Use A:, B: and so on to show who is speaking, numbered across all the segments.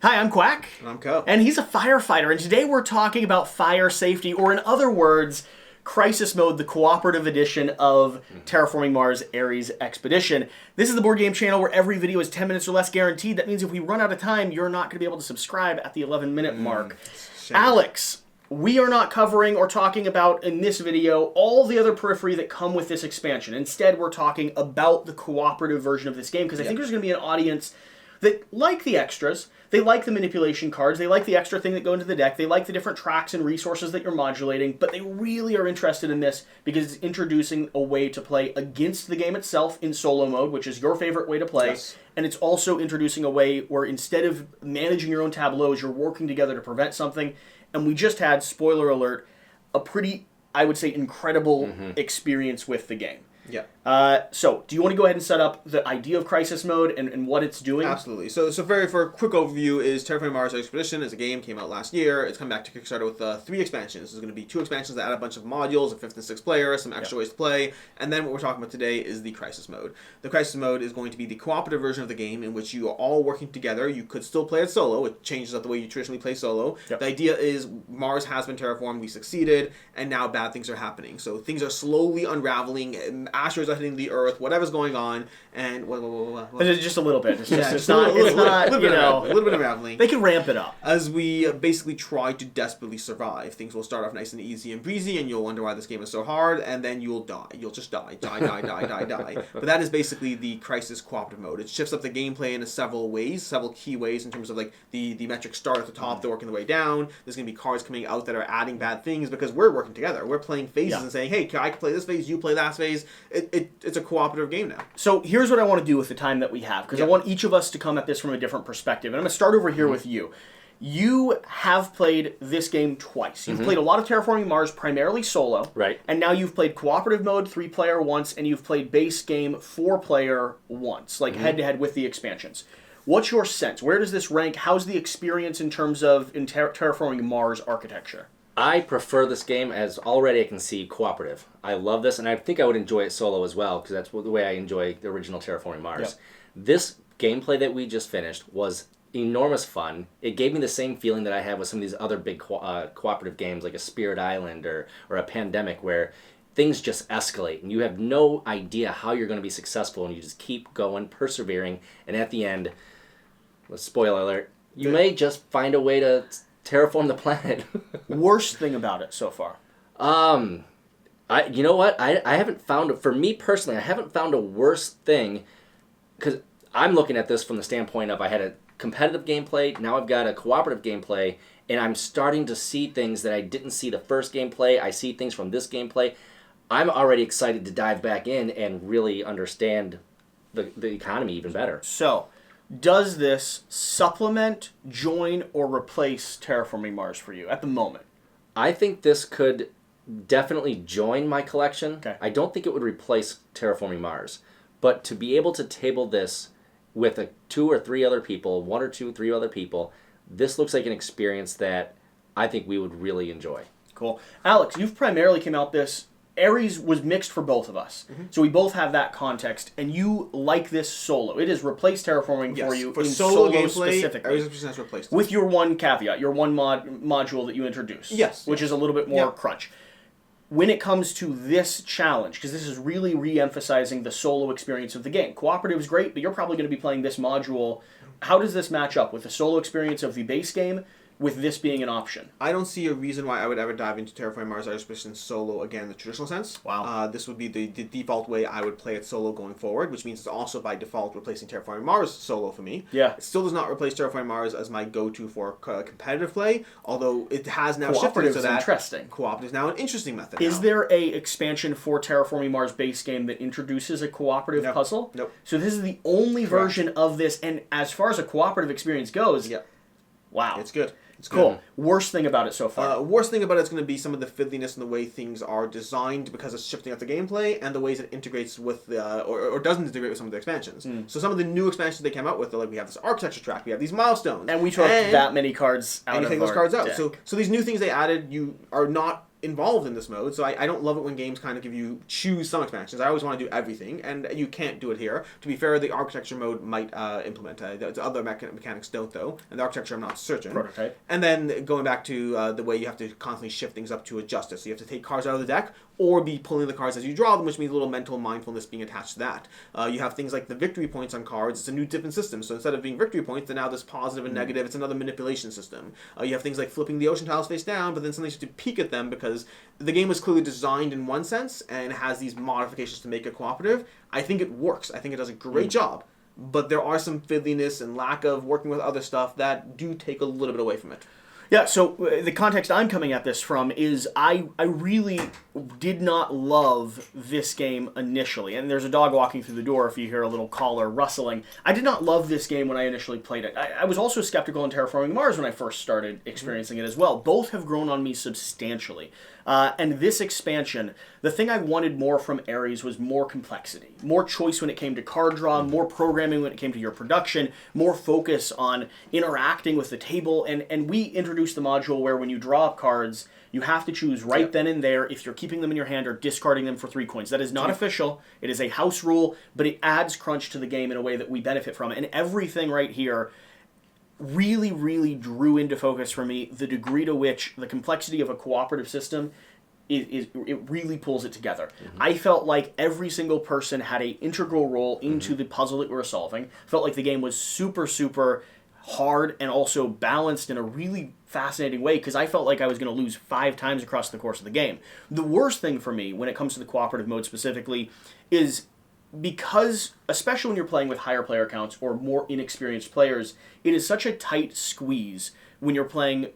A: Hi, I'm Quack.
B: And I'm Co.
A: And he's a firefighter, and today we're talking about fire safety, or in other words, Crisis Mode, the cooperative edition of Terraforming Mars Ares Expedition. This is the Board Game channel where every video is 10 minutes or less guaranteed. That means if we run out of time, you're not going to be able to subscribe at the 11-minute mark. Alex, we are not covering or talking about in this video all the other periphery that come with this expansion. Instead, we're talking about the cooperative version of this game, because I think there's going to be an audience that like the extras. They like the manipulation cards, they like the extra thing that go into the deck, they like the different tracks and resources that you're modulating, but they really are interested in this because it's introducing a way to play against the game itself in solo mode, which is your favorite way to play, yes. And it's also introducing a way where instead of managing your own tableaus, you're working together to prevent something, and we just had, spoiler alert, a pretty, I would say, incredible experience with the game.
B: Yeah.
A: So, do you want to go ahead and set up the idea of Crisis Mode and what it's doing?
B: Absolutely. So for a quick overview, is Terraforming Mars Expedition is a game, came out last year. It's come back to Kickstarter with 3 expansions. There's going to be 2 expansions that add a bunch of modules, a 5th and 6th player, some extra ways to play, and then what we're talking about today is the Crisis Mode. The Crisis Mode is going to be the cooperative version of the game in which you are all working together. You could still play it solo. It changes up the way you traditionally play solo. Yep. The idea is Mars has been terraformed, we succeeded, and now bad things are happening. So things are slowly unraveling, asteroids are hitting the Earth, whatever's going on, and what?
A: Just a little bit. It's
B: a little bit of unraveling.
A: They can ramp it up.
B: As we basically try to desperately survive. Things will start off nice and easy and breezy, and you'll wonder why this game is so hard, and then you'll die. You'll just die. But that is basically the Crisis cooperative mode. It shifts up the gameplay in several ways, several key ways in terms of like the metrics start at the top, they're working their way down. There's going to be cards coming out that are adding bad things because we're working together. We're playing phases and saying, hey, I can play this phase, you play that phase. It's a cooperative game now.
A: So here's what I want to do with the time that we have, because I want each of us to come at this from a different perspective. And I'm going to start over here with you. You have played this game twice. You've played a lot of Terraforming Mars, primarily solo.
C: Right.
A: And now you've played cooperative mode 3-player once, and you've played base game 4-player once, like head-to-head with the expansions. What's your sense? Where does this rank? How's the experience in terms of Terraforming Mars architecture?
C: I prefer this game as already I can see cooperative. I love this, and I think I would enjoy it solo as well, because that's the way I enjoy the original Terraforming Mars. Yep. This gameplay that we just finished was enormous fun. It gave me the same feeling that I had with some of these other big cooperative games like a Spirit Island or a Pandemic, where things just escalate, and you have no idea how you're going to be successful, and you just keep going, persevering, and at the end, spoiler alert, you may just find a way to terraform the planet.
A: Worst thing about it so far?
C: You know what? I haven't found, for me personally, I haven't found a worse thing, because I'm looking at this from the standpoint of I had a competitive gameplay, now I've got a cooperative gameplay, and I'm starting to see things that I didn't see the first gameplay. I see things from this gameplay. I'm already excited to dive back in and really understand the economy even better.
A: So, does this supplement, join, or replace Terraforming Mars for you at the moment?
C: I think this could definitely join my collection.
A: Okay.
C: I don't think it would replace Terraforming Mars. But to be able to table this with 2 or 3 other people, 1 or 2, 3 other people, this looks like an experience that I think we would really enjoy.
A: Cool. Alex, you've primarily came out this. Ares was mixed for both of us. So we both have that context, and you like this solo. It has replaced Terraforming for you
B: for
A: in
B: solo gameplay,
A: specifically.
B: Ares has replaced it.
A: With your one caveat, your one module that you introduced.
B: Yes.
A: Which is a little bit more crunch. When it comes to this challenge, because this is really re-emphasizing the solo experience of the game. Cooperative is great, but you're probably going to be playing this module. How does this match up with the solo experience of the base game, with this being an option?
B: I don't see a reason why I would ever dive into Terraforming Mars Expedition solo again in the traditional sense.
A: Wow.
B: This would be the default way I would play it solo going forward, which means it's also by default replacing Terraforming Mars solo for me.
A: Yeah.
B: It still does not replace Terraforming Mars as my go-to for competitive play, although it has now shifted to that.
A: Interesting.
B: Cooperative is now an interesting method.
A: Is there a expansion for Terraforming Mars base game that introduces a cooperative puzzle?
B: Nope.
A: So this is the only version of this, and as far as a cooperative experience goes, wow.
B: It's good.
A: It's cool. Worst thing about it so far?
B: Worst thing about it is going to be some of the fiddliness and the way things are designed because it's shifting up the gameplay and the ways it integrates with or doesn't integrate with some of the expansions. So some of the new expansions they came out with, like we have this architecture track, we have these milestones,
A: and we took that many cards out.
B: And you take those cards out. So these new things they added, you are not involved in this mode, so I don't love it when games kind of give you choose some expansions. I always want to do everything, and you can't do it here. To be fair, the architecture mode might implement. The other mechanics don't, though, and the architecture I'm not certain.
A: Prototype.
B: And then going back to the way you have to constantly shift things up to adjust it. So you have to take cards out of the deck, or be pulling the cards as you draw them, which means a little mental mindfulness being attached to that. You have things like the victory points on cards. It's a new different system. So instead of being victory points, they're now this positive and negative. It's another manipulation system. You have things like flipping the ocean tiles face down, but then sometimes you have to peek at them because the game was clearly designed in one sense and has these modifications to make it cooperative. I think it works. I think it does a great job. But there are some fiddliness and lack of working with other stuff that do take a little bit away from it.
A: Yeah, so the context I'm coming at this from is I really did not love this game initially. And there's a dog walking through the door if you hear a little collar rustling. I did not love this game when I initially played it. I was also skeptical in Terraforming Mars when I first started experiencing it as well. Both have grown on me substantially. And this expansion, the thing I wanted more from Ares was more complexity, more choice when it came to card draw, more programming when it came to your production, more focus on interacting with the table. And we introduced the module where when you draw up cards, you have to choose right then and there if you're keeping them in your hand or discarding them for 3 coins. That is not official. It is a house rule, but it adds crunch to the game in a way that we benefit from. And everything right here really, really drew into focus for me the degree to which the complexity of a cooperative system it really pulls it together. I felt like every single person had an integral role into the puzzle that we were solving. Felt like the game was super, super hard and also balanced in a really fascinating way because I felt like I was going to lose 5 times across the course of the game. The worst thing for me when it comes to the cooperative mode specifically is because, especially when you're playing with higher player counts or more inexperienced players, it is such a tight squeeze when you're playing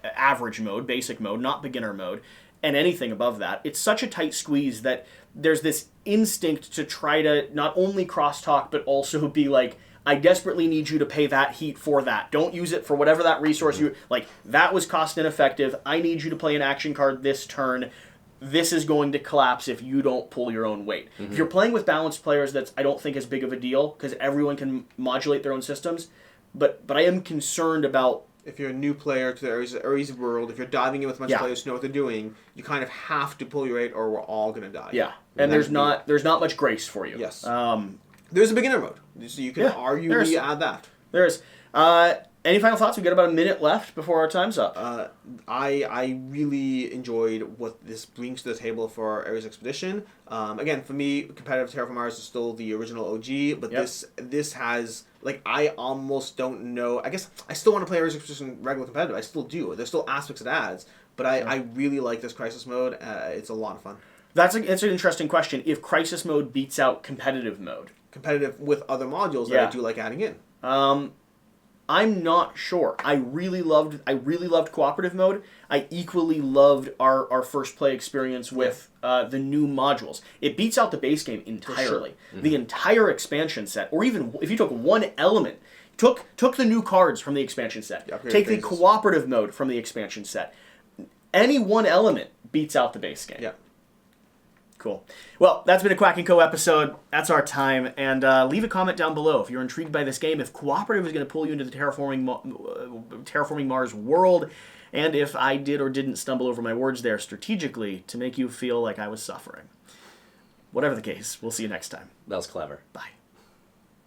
A: average mode, basic mode, not beginner mode, and anything above that. It's such a tight squeeze that there's this instinct to try to not only crosstalk, but also be like, I desperately need you to pay that heat for that. Don't use it for whatever that resource you... Like, that was cost ineffective. I need you to play an action card this turn. This is going to collapse if you don't pull your own weight. If you're playing with balanced players, that's I don't think as big of a deal because everyone can modulate their own systems. But I am concerned about...
B: If you're a new player to the Ares world, if you're diving in with a bunch of players who know what they're doing, you kind of have to pull your weight or we're all going to die.
A: Yeah, and there's not much grace for you.
B: Yes. There's a beginner mode, so you can arguably add that.
A: There's. Any final thoughts? We've got about a minute left before our time's up.
B: I really enjoyed what this brings to the table for Ares Expedition. Again, for me, competitive Terraforming Mars is still the original OG, but this has... Like, I almost don't know... I guess I still want to play Ares Expedition regular competitive. I still do. There's still aspects it adds, but I really like this Crisis mode. It's a lot of fun.
A: It's an interesting question. If Crisis mode beats out competitive mode...
B: Competitive with other modules that I do like adding in.
A: I'm not sure. I really loved cooperative mode. I equally loved our first play experience with the new modules. It beats out the base game entirely. Sure. The entire expansion set, or even if you took one element, took the new cards from the expansion set, take the cooperative mode from the expansion set, any one element beats out the base game.
B: Yeah.
A: Cool. Well, that's been a Quack&Co episode. That's our time. And leave a comment down below if you're intrigued by this game, if cooperative is going to pull you into the Terraforming Mars world, and if I did or didn't stumble over my words there strategically to make you feel like I was suffering. Whatever the case, we'll see you next time.
C: That was clever.
A: Bye.